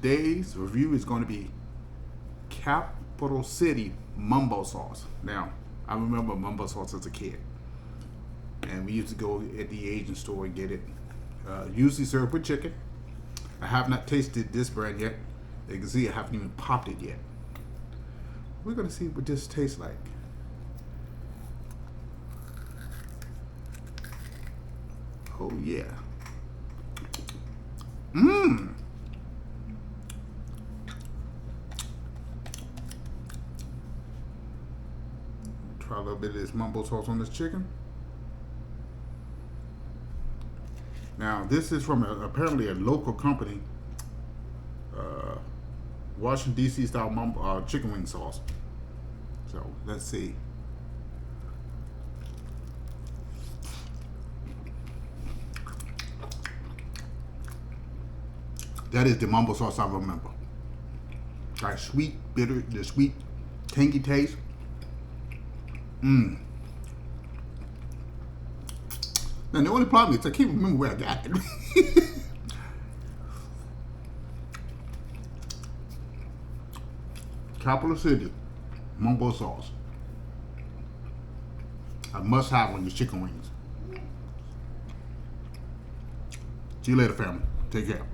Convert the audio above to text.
Today's review is going to be Capital City Mambo sauce. Now, I remember Mambo sauce as a kid, and we used to go at the Asian store and get it. Usually served with chicken. I have not tasted this brand yet. You can see I haven't even popped it yet. We're going to see what this tastes like. Oh yeah. Mmm. Try a little bit of this Mambo sauce on this chicken. Now this is from apparently a local company, Washington D.C. style Mambo, chicken wing sauce. So let's see. That is the Mambo sauce I remember. Got sweet, bitter, the sweet, tangy taste. Mmm. Now the only problem is I can't remember where I got it. Capital City Mambo sauce. A must have on your chicken wings. See you later, family. Take care.